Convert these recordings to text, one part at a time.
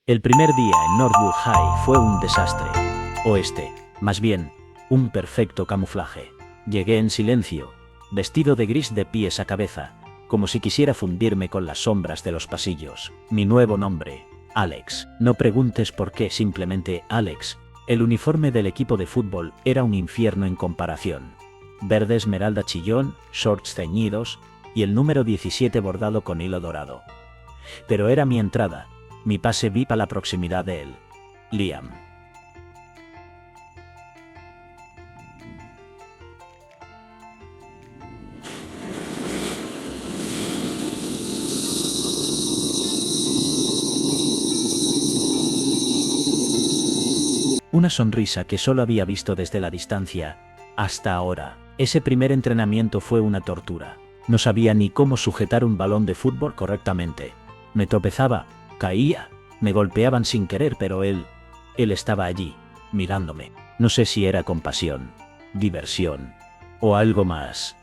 El primer día en Northwood High fue un desastre. Más bien, un perfecto camuflaje. Llegué en silencio, vestido de gris de pies a cabeza, como si quisiera fundirme con las sombras de los pasillos. Mi nuevo nombre, Alex. No preguntes por qué, simplemente Alex. El uniforme del equipo de fútbol era un infierno en comparación. Verde esmeralda chillón, shorts ceñidos y el número 17 bordado con hilo dorado. Pero era mi entrada, mi pase VIP a la proximidad de él. Liam. Una sonrisa que solo había visto desde la distancia, hasta ahora. Ese primer entrenamiento fue una tortura. No sabía ni cómo sujetar un balón de fútbol correctamente. Me tropezaba, caía, me golpeaban sin querer, pero él estaba allí, mirándome. No sé si era compasión, diversión, o algo más.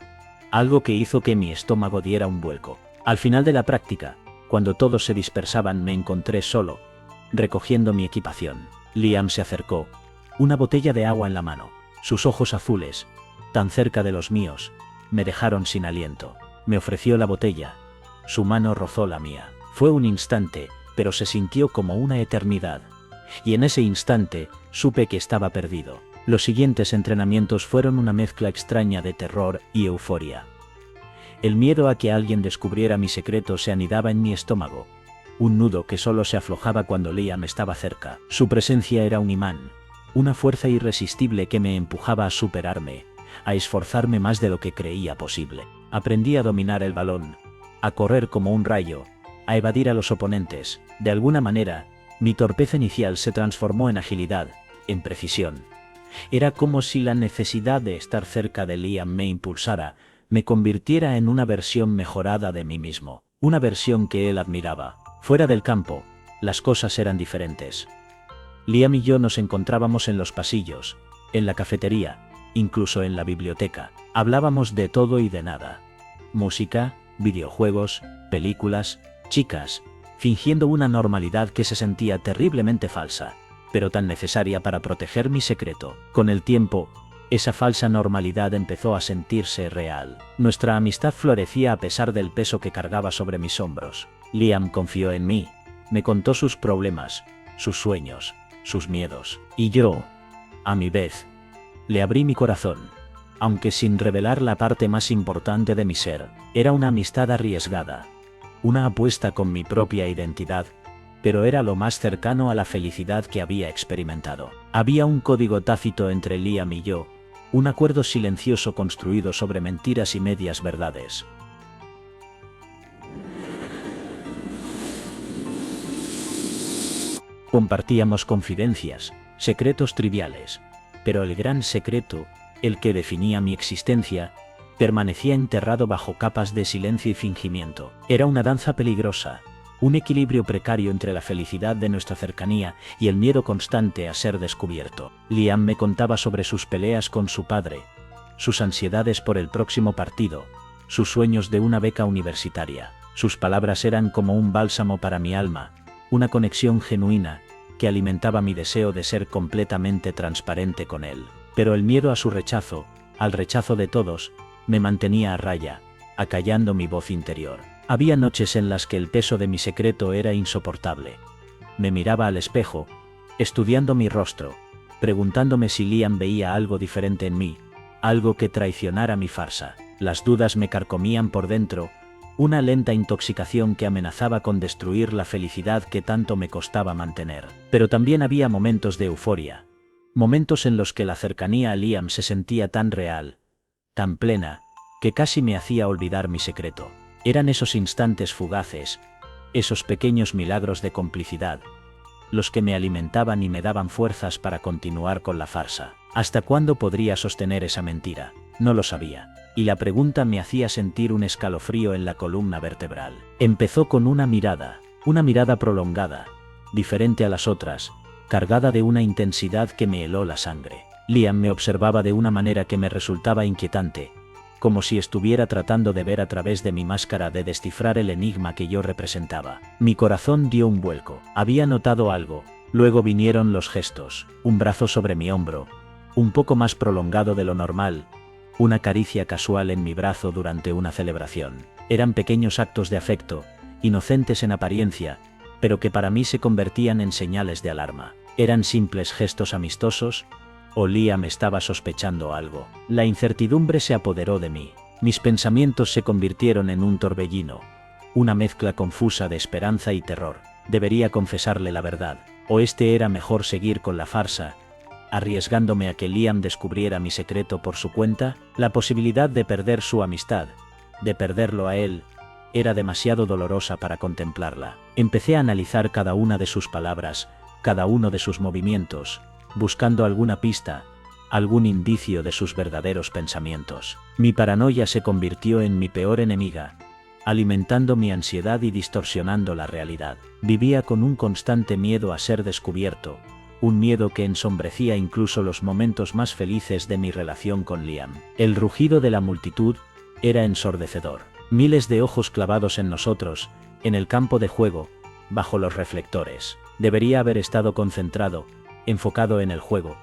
Algo que hizo que mi estómago diera un vuelco. Al final de la práctica, cuando todos se dispersaban, me encontré solo, recogiendo mi equipación. Liam se acercó, una botella de agua en la mano. Sus ojos azules, tan cerca de los míos, me dejaron sin aliento. Me ofreció la botella. Su mano rozó la mía. Fue un instante, pero se sintió como una eternidad. Y en ese instante, supe que estaba perdido. Los siguientes entrenamientos fueron una mezcla extraña de terror y euforia. El miedo a que alguien descubriera mi secreto se anidaba en mi estómago. Un nudo que solo se aflojaba cuando Liam estaba cerca. Su presencia era un imán, una fuerza irresistible que me empujaba a superarme, a esforzarme más de lo que creía posible. Aprendí a dominar el balón, a correr como un rayo, a evadir a los oponentes. De alguna manera, mi torpeza inicial se transformó en agilidad, en precisión. Era como si la necesidad de estar cerca de Liam me impulsara, me convirtiera en una versión mejorada de mí mismo, una versión que él admiraba. Fuera del campo, las cosas eran diferentes. Liam y yo nos encontrábamos en los pasillos, en la cafetería, incluso en la biblioteca. Hablábamos de todo y de nada. Música, videojuegos, películas, chicas, fingiendo una normalidad que se sentía terriblemente falsa, pero tan necesaria para proteger mi secreto. Con el tiempo, esa falsa normalidad empezó a sentirse real. Nuestra amistad florecía a pesar del peso que cargaba sobre mis hombros. Liam confió en mí, me contó sus problemas, sus sueños, sus miedos. Y yo, a mi vez, le abrí mi corazón, aunque sin revelar la parte más importante de mi ser. Era una amistad arriesgada, una apuesta con mi propia identidad, pero era lo más cercano a la felicidad que había experimentado. Había un código tácito entre Liam y yo, un acuerdo silencioso construido sobre mentiras y medias verdades. Compartíamos confidencias, secretos triviales, pero el gran secreto, el que definía mi existencia, permanecía enterrado bajo capas de silencio y fingimiento. Era una danza peligrosa, un equilibrio precario entre la felicidad de nuestra cercanía y el miedo constante a ser descubierto. Liam me contaba sobre sus peleas con su padre, sus ansiedades por el próximo partido, sus sueños de una beca universitaria. Sus palabras eran como un bálsamo para mi alma, una conexión genuina que alimentaba mi deseo de ser completamente transparente con él. Pero el miedo a su rechazo, al rechazo de todos, me mantenía a raya, acallando mi voz interior. Había noches en las que el peso de mi secreto era insoportable. Me miraba al espejo, estudiando mi rostro, preguntándome si Liam veía algo diferente en mí, algo que traicionara mi farsa. Las dudas me carcomían por dentro, una lenta intoxicación que amenazaba con destruir la felicidad que tanto me costaba mantener. Pero también había momentos de euforia, momentos en los que la cercanía a Liam se sentía tan real, tan plena, que casi me hacía olvidar mi secreto. Eran esos instantes fugaces, esos pequeños milagros de complicidad, los que me alimentaban y me daban fuerzas para continuar con la farsa. ¿Hasta cuándo podría sostener esa mentira? No lo sabía. Y la pregunta me hacía sentir un escalofrío en la columna vertebral. Empezó con una mirada prolongada, diferente a las otras, cargada de una intensidad que me heló la sangre. Liam me observaba de una manera que me resultaba inquietante, como si estuviera tratando de ver a través de mi máscara, de descifrar el enigma que yo representaba. Mi corazón dio un vuelco. Había notado algo. Luego vinieron los gestos, un brazo sobre mi hombro, un poco más prolongado de lo normal, una caricia casual en mi brazo durante una celebración. Eran pequeños actos de afecto, inocentes en apariencia, pero que para mí se convertían en señales de alarma. Eran simples gestos amistosos, o Liam estaba sospechando algo. La incertidumbre se apoderó de mí. Mis pensamientos se convirtieron en un torbellino, una mezcla confusa de esperanza y terror. Debería confesarle la verdad, o era mejor seguir con la farsa, arriesgándome a que Liam descubriera mi secreto por su cuenta. La posibilidad de perder su amistad, de perderlo a él, era demasiado dolorosa para contemplarla. Empecé a analizar cada una de sus palabras, cada uno de sus movimientos, buscando alguna pista, algún indicio de sus verdaderos pensamientos. Mi paranoia se convirtió en mi peor enemiga, alimentando mi ansiedad y distorsionando la realidad. Vivía con un constante miedo a ser descubierto, un miedo que ensombrecía incluso los momentos más felices de mi relación con Liam. El rugido de la multitud era ensordecedor. Miles de ojos clavados en nosotros, en el campo de juego, bajo los reflectores. Debería haber estado concentrado, enfocado en el juego,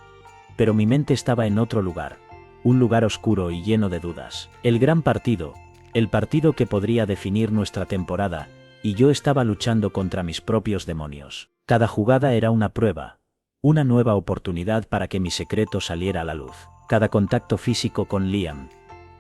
pero mi mente estaba en otro lugar, un lugar oscuro y lleno de dudas. El gran partido, el partido que podría definir nuestra temporada, y yo estaba luchando contra mis propios demonios. Cada jugada era una prueba, una nueva oportunidad para que mi secreto saliera a la luz. Cada contacto físico con Liam,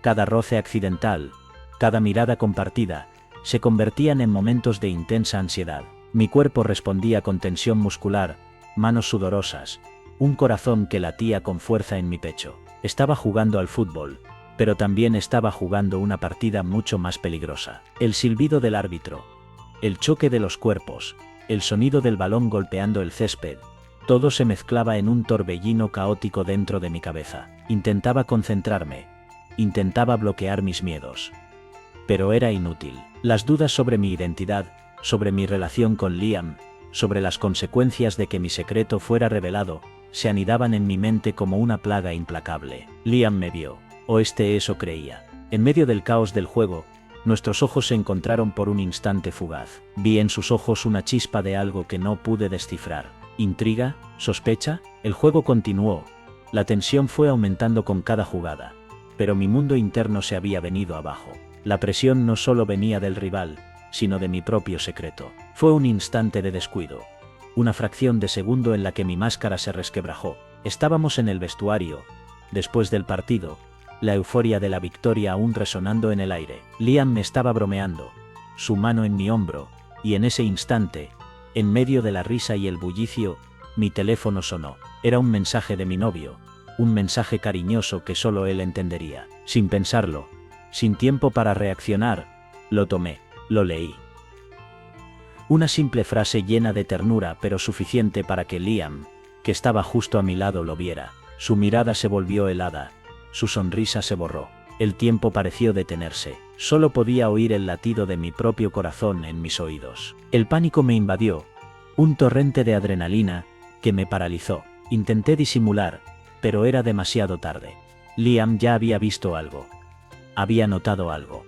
cada roce accidental, cada mirada compartida, se convertían en momentos de intensa ansiedad. Mi cuerpo respondía con tensión muscular, manos sudorosas, un corazón que latía con fuerza en mi pecho. Estaba jugando al fútbol, pero también estaba jugando una partida mucho más peligrosa. El silbido del árbitro, el choque de los cuerpos, el sonido del balón golpeando el césped, todo se mezclaba en un torbellino caótico dentro de mi cabeza. Intentaba concentrarme, intentaba bloquear mis miedos, pero era inútil. Las dudas sobre mi identidad, sobre mi relación con Liam, sobre las consecuencias de que mi secreto fuera revelado, se anidaban en mi mente como una plaga implacable. Liam me vio, o eso creía. En medio del caos del juego, nuestros ojos se encontraron por un instante fugaz. Vi en sus ojos una chispa de algo que no pude descifrar. ¿Intriga? ¿Sospecha? El juego continuó. La tensión fue aumentando con cada jugada, pero mi mundo interno se había venido abajo. La presión no solo venía del rival, sino de mi propio secreto. Fue un instante de descuido, una fracción de segundo en la que mi máscara se resquebrajó. Estábamos en el vestuario, después del partido, la euforia de la victoria aún resonando en el aire. Liam me estaba bromeando, su mano en mi hombro, y en ese instante, en medio de la risa y el bullicio, mi teléfono sonó. Era un mensaje de mi novio, un mensaje cariñoso que solo él entendería. Sin pensarlo, sin tiempo para reaccionar, lo tomé, lo leí. Una simple frase llena de ternura, pero suficiente para que Liam, que estaba justo a mi lado, lo viera. Su mirada se volvió helada, su sonrisa se borró. El tiempo pareció detenerse. Solo podía oír el latido de mi propio corazón en mis oídos. El pánico me invadió, un torrente de adrenalina que me paralizó. Intenté disimular, pero era demasiado tarde. Liam ya había visto algo. Había notado algo.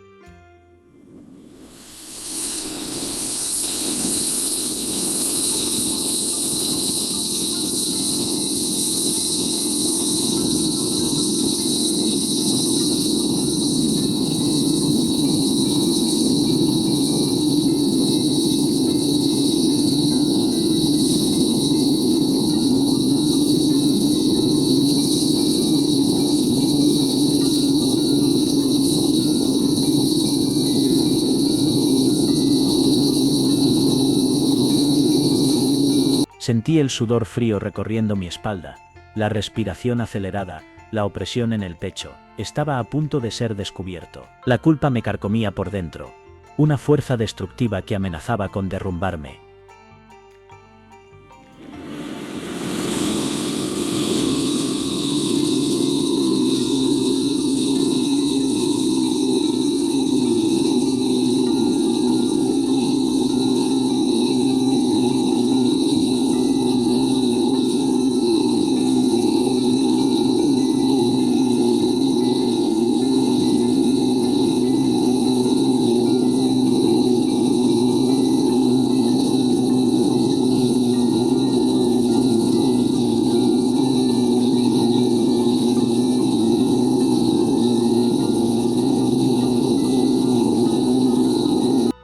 Sentí el sudor frío recorriendo mi espalda, la respiración acelerada, la opresión en el pecho. Estaba a punto de ser descubierto. La culpa me carcomía por dentro, una fuerza destructiva que amenazaba con derrumbarme.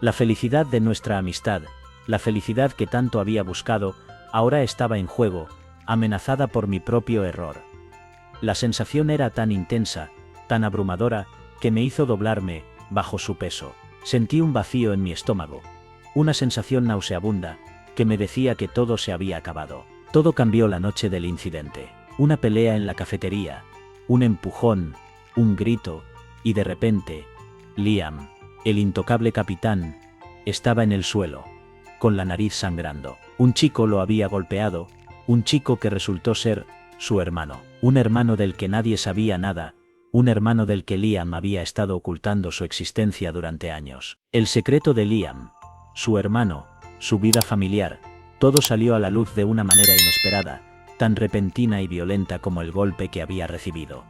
La felicidad de nuestra amistad, la felicidad que tanto había buscado, ahora estaba en juego, amenazada por mi propio error. La sensación era tan intensa, tan abrumadora, que me hizo doblarme, bajo su peso. Sentí un vacío en mi estómago, una sensación nauseabunda, que me decía que todo se había acabado. Todo cambió la noche del incidente. Una pelea en la cafetería, un empujón, un grito, y de repente, Liam, el intocable capitán, estaba en el suelo, con la nariz sangrando. Un chico lo había golpeado, un chico que resultó ser su hermano, un hermano del que nadie sabía nada, un hermano del que Liam había estado ocultando su existencia durante años. El secreto de Liam, su hermano, su vida familiar, todo salió a la luz de una manera inesperada, tan repentina y violenta como el golpe que había recibido.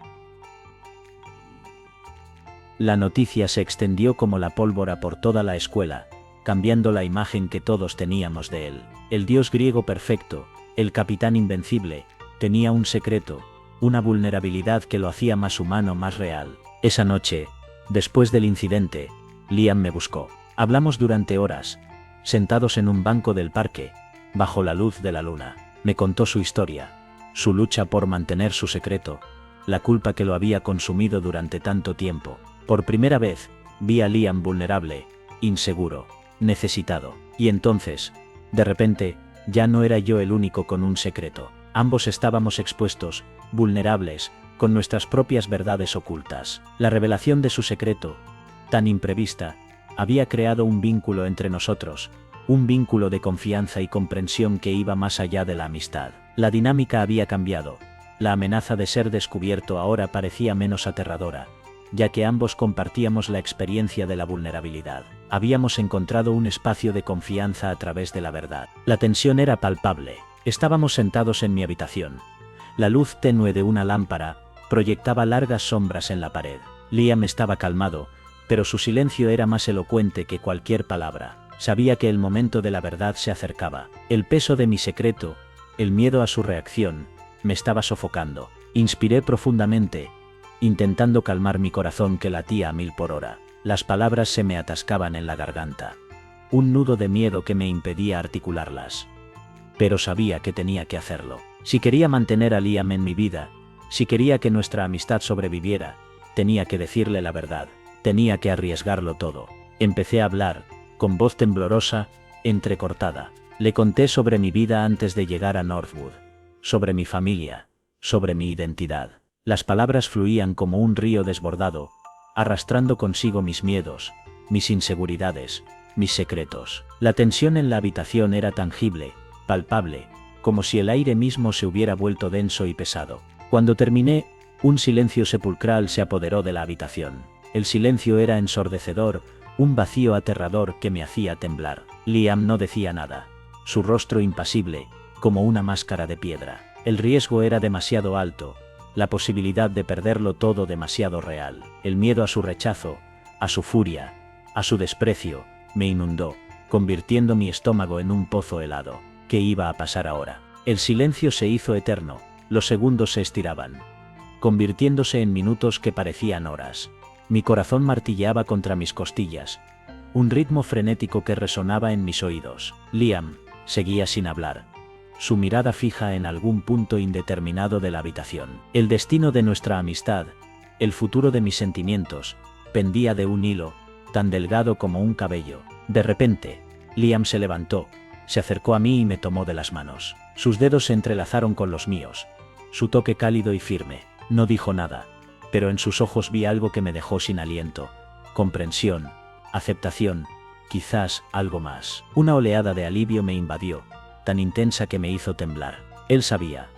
La noticia se extendió como la pólvora por toda la escuela, cambiando la imagen que todos teníamos de él. El dios griego perfecto, el capitán invencible, tenía un secreto, una vulnerabilidad que lo hacía más humano, más real. Esa noche, después del incidente, Liam me buscó. Hablamos durante horas, sentados en un banco del parque, bajo la luz de la luna. Me contó su historia, su lucha por mantener su secreto, la culpa que lo había consumido durante tanto tiempo. Por primera vez, vi a Liam vulnerable, inseguro, necesitado. Y entonces, de repente, ya no era yo el único con un secreto. Ambos estábamos expuestos, vulnerables, con nuestras propias verdades ocultas. La revelación de su secreto, tan imprevista, había creado un vínculo entre nosotros, un vínculo de confianza y comprensión que iba más allá de la amistad. La dinámica había cambiado. La amenaza de ser descubierto ahora parecía menos aterradora, ya que ambos compartíamos la experiencia de la vulnerabilidad. Habíamos encontrado un espacio de confianza a través de la verdad. La tensión era palpable. Estábamos sentados en mi habitación. La luz tenue de una lámpara proyectaba largas sombras en la pared. Liam estaba calmado, pero su silencio era más elocuente que cualquier palabra. Sabía que el momento de la verdad se acercaba. El peso de mi secreto, el miedo a su reacción, me estaba sofocando. Inspiré profundamente, intentando calmar mi corazón que latía a 1000 por hora. Las palabras se me atascaban en la garganta. Un nudo de miedo que me impedía articularlas. Pero sabía que tenía que hacerlo. Si quería mantener a Liam en mi vida, si quería que nuestra amistad sobreviviera, tenía que decirle la verdad. Tenía que arriesgarlo todo. Empecé a hablar, con voz temblorosa, entrecortada. Le conté sobre mi vida antes de llegar a Northwood, sobre mi familia, sobre mi identidad. Las palabras fluían como un río desbordado, arrastrando consigo mis miedos, mis inseguridades, mis secretos. La tensión en la habitación era tangible, palpable, como si el aire mismo se hubiera vuelto denso y pesado. Cuando terminé, un silencio sepulcral se apoderó de la habitación. El silencio era ensordecedor, un vacío aterrador que me hacía temblar. Liam no decía nada, su rostro impasible, como una máscara de piedra. El riesgo era demasiado alto, la posibilidad de perderlo todo demasiado real. El miedo a su rechazo, a su furia, a su desprecio, me inundó, convirtiendo mi estómago en un pozo helado. ¿Qué iba a pasar ahora? El silencio se hizo eterno, los segundos se estiraban, convirtiéndose en minutos que parecían horas. Mi corazón martilleaba contra mis costillas, un ritmo frenético que resonaba en mis oídos. Liam seguía sin hablar, su mirada fija en algún punto indeterminado de la habitación. El destino de nuestra amistad, el futuro de mis sentimientos, pendía de un hilo, tan delgado como un cabello. De repente, Liam se levantó, se acercó a mí y me tomó de las manos. Sus dedos se entrelazaron con los míos, su toque cálido y firme. No dijo nada, pero en sus ojos vi algo que me dejó sin aliento. Comprensión, aceptación, quizás algo más. Una oleada de alivio me invadió, tan intensa que me hizo temblar. Él sabía.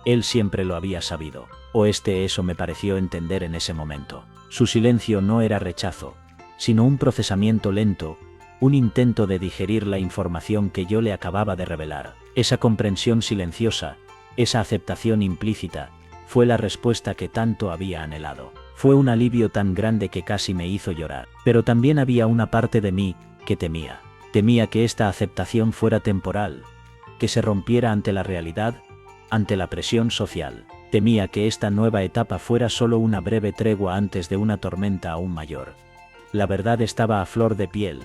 Él siempre lo había sabido. O eso me pareció entender en ese momento. Su silencio no era rechazo, sino un procesamiento lento, un intento de digerir la información que yo le acababa de revelar. Esa comprensión silenciosa, esa aceptación implícita, fue la respuesta que tanto había anhelado. Fue un alivio tan grande que casi me hizo llorar. Pero también había una parte de mí que temía. Temía que esta aceptación fuera temporal, que se rompiera ante la realidad, ante la presión social. Temía que esta nueva etapa fuera solo una breve tregua antes de una tormenta aún mayor. La verdad estaba a flor de piel,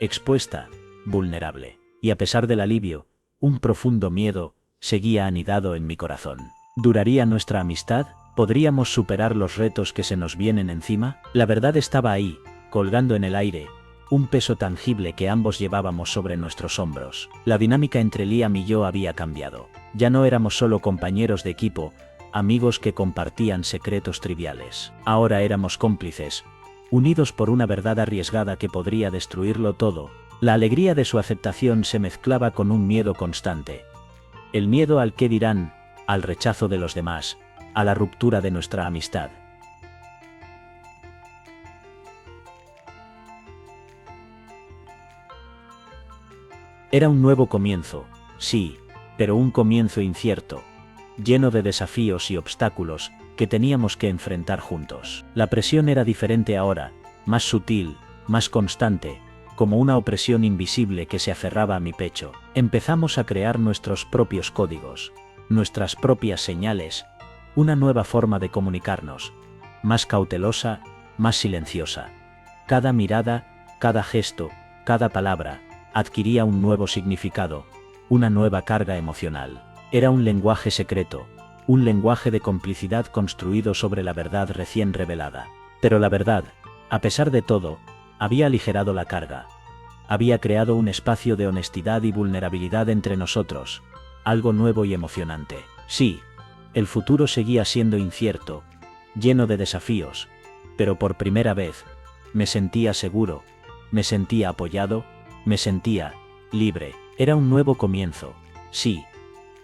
expuesta, vulnerable. Y a pesar del alivio, un profundo miedo seguía anidado en mi corazón. ¿Duraría nuestra amistad? ¿Podríamos superar los retos que se nos vienen encima? La verdad estaba ahí, colgando en el aire, un peso tangible que ambos llevábamos sobre nuestros hombros. La dinámica entre Liam y yo había cambiado. Ya no éramos solo compañeros de equipo, amigos que compartían secretos triviales. Ahora éramos cómplices, unidos por una verdad arriesgada que podría destruirlo todo. La alegría de su aceptación se mezclaba con un miedo constante. El miedo al qué dirán, al rechazo de los demás, a la ruptura de nuestra amistad. Era un nuevo comienzo, sí, pero un comienzo incierto, lleno de desafíos y obstáculos que teníamos que enfrentar juntos. La presión era diferente ahora, más sutil, más constante, como una opresión invisible que se aferraba a mi pecho. Empezamos a crear nuestros propios códigos, nuestras propias señales, una nueva forma de comunicarnos, más cautelosa, más silenciosa. Cada mirada, cada gesto, cada palabra, adquiría un nuevo significado, una nueva carga emocional. Era un lenguaje secreto, un lenguaje de complicidad construido sobre la verdad recién revelada. Pero la verdad, a pesar de todo, había aligerado la carga. Había creado un espacio de honestidad y vulnerabilidad entre nosotros, algo nuevo y emocionante. Sí, el futuro seguía siendo incierto, lleno de desafíos, pero por primera vez, me sentía seguro, me sentía apoyado, me sentía libre. Era un nuevo comienzo, sí,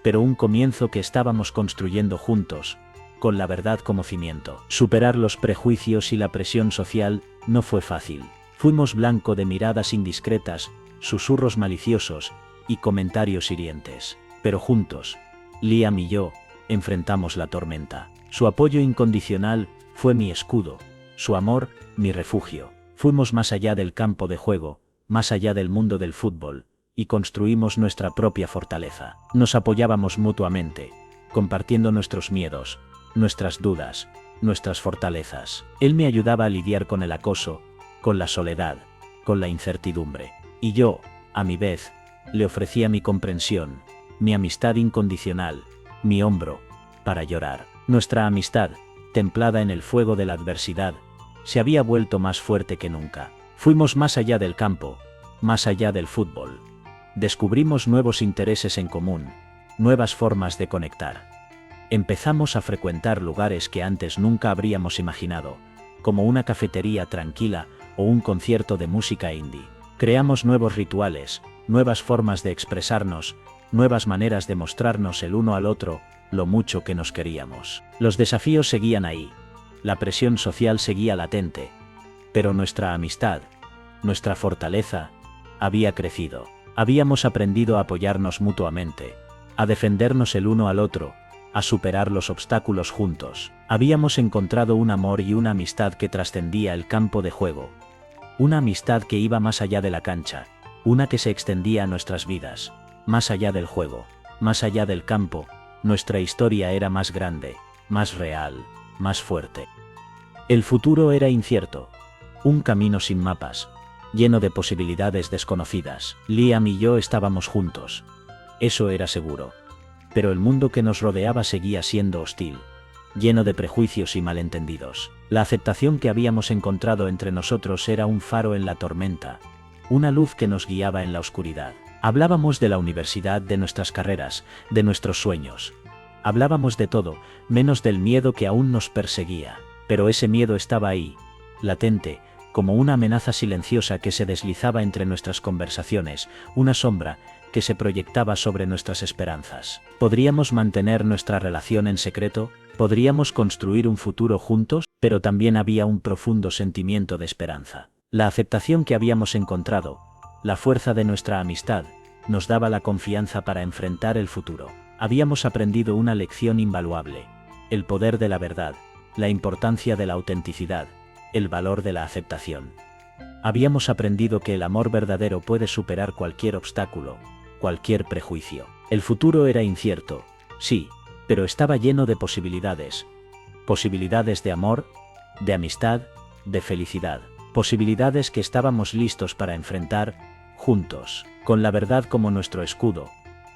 pero un comienzo que estábamos construyendo juntos, con la verdad como cimiento. Superar los prejuicios y la presión social no fue fácil. Fuimos blanco de miradas indiscretas, susurros maliciosos y comentarios hirientes. Pero juntos, Liam y yo, enfrentamos la tormenta. Su apoyo incondicional fue mi escudo, su amor, mi refugio. Fuimos más allá del campo de juego, más allá del mundo del fútbol, y construimos nuestra propia fortaleza. Nos apoyábamos mutuamente, compartiendo nuestros miedos, nuestras dudas, nuestras fortalezas. Él me ayudaba a lidiar con el acoso, con la soledad, con la incertidumbre. Y yo, a mi vez, le ofrecía mi comprensión, mi amistad incondicional, mi hombro, para llorar. Nuestra amistad, templada en el fuego de la adversidad, se había vuelto más fuerte que nunca. Fuimos más allá del campo, más allá del fútbol. Descubrimos nuevos intereses en común, nuevas formas de conectar. Empezamos a frecuentar lugares que antes nunca habríamos imaginado, como una cafetería tranquila o un concierto de música indie. Creamos nuevos rituales, nuevas formas de expresarnos, nuevas maneras de mostrarnos el uno al otro lo mucho que nos queríamos. Los desafíos seguían ahí, la presión social seguía latente, pero nuestra amistad, nuestra fortaleza, había crecido. Habíamos aprendido a apoyarnos mutuamente, a defendernos el uno al otro, a superar los obstáculos juntos. Habíamos encontrado un amor y una amistad que trascendía el campo de juego. Una amistad que iba más allá de la cancha, una que se extendía a nuestras vidas, más allá del juego, más allá del campo. Nuestra historia era más grande, más real, más fuerte. El futuro era incierto, un camino sin mapas, lleno de posibilidades desconocidas. Liam y yo estábamos juntos. Eso era seguro. Pero el mundo que nos rodeaba seguía siendo hostil, lleno de prejuicios y malentendidos. La aceptación que habíamos encontrado entre nosotros era un faro en la tormenta, una luz que nos guiaba en la oscuridad. Hablábamos de la universidad, de nuestras carreras, de nuestros sueños. Hablábamos de todo, menos del miedo que aún nos perseguía. Pero ese miedo estaba ahí, latente, como una amenaza silenciosa que se deslizaba entre nuestras conversaciones, una sombra que se proyectaba sobre nuestras esperanzas. ¿Podríamos mantener nuestra relación en secreto? ¿Podríamos construir un futuro juntos? Pero también había un profundo sentimiento de esperanza. La aceptación que habíamos encontrado, la fuerza de nuestra amistad, nos daba la confianza para enfrentar el futuro. Habíamos aprendido una lección invaluable: el poder de la verdad, la importancia de la autenticidad, el valor de la aceptación. Habíamos aprendido que el amor verdadero puede superar cualquier obstáculo, cualquier prejuicio. El futuro era incierto, sí, pero estaba lleno de posibilidades. Posibilidades de amor, de amistad, de felicidad. Posibilidades que estábamos listos para enfrentar, juntos, con la verdad como nuestro escudo,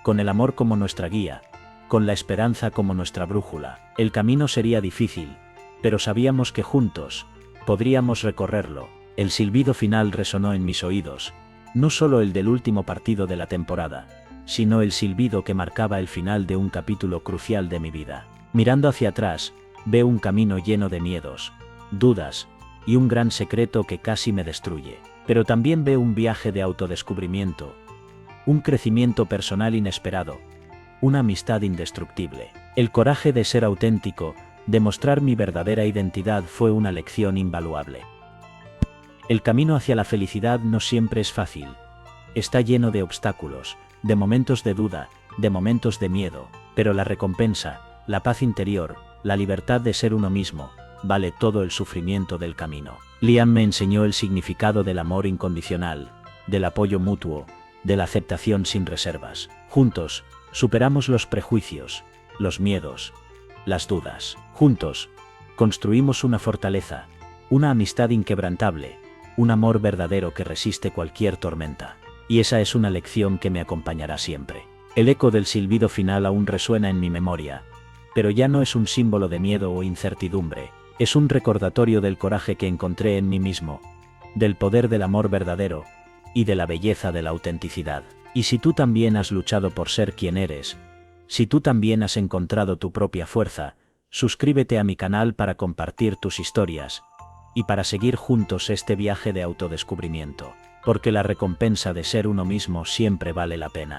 con el amor como nuestra guía, con la esperanza como nuestra brújula. El camino sería difícil, pero sabíamos que juntos podríamos recorrerlo. El silbido final resonó en mis oídos, no solo el del último partido de la temporada, sino el silbido que marcaba el final de un capítulo crucial de mi vida. Mirando hacia atrás, veo un camino lleno de miedos, dudas, y un gran secreto que casi me destruye. Pero también veo un viaje de autodescubrimiento, un crecimiento personal inesperado, una amistad indestructible. El coraje de ser auténtico, de mostrar mi verdadera identidad fue una lección invaluable. El camino hacia la felicidad no siempre es fácil. Está lleno de obstáculos, de momentos de duda, de momentos de miedo, pero la recompensa, la paz interior, la libertad de ser uno mismo, vale todo el sufrimiento del camino. Liam me enseñó el significado del amor incondicional, del apoyo mutuo, de la aceptación sin reservas. Juntos, superamos los prejuicios, los miedos, las dudas. Juntos, construimos una fortaleza, una amistad inquebrantable, un amor verdadero que resiste cualquier tormenta. Y esa es una lección que me acompañará siempre. El eco del silbido final aún resuena en mi memoria, pero ya no es un símbolo de miedo o incertidumbre, es un recordatorio del coraje que encontré en mí mismo, del poder del amor verdadero, y de la belleza de la autenticidad. Y si tú también has luchado por ser quien eres, si tú también has encontrado tu propia fuerza, suscríbete a mi canal para compartir tus historias, y para seguir juntos este viaje de autodescubrimiento, porque la recompensa de ser uno mismo siempre vale la pena.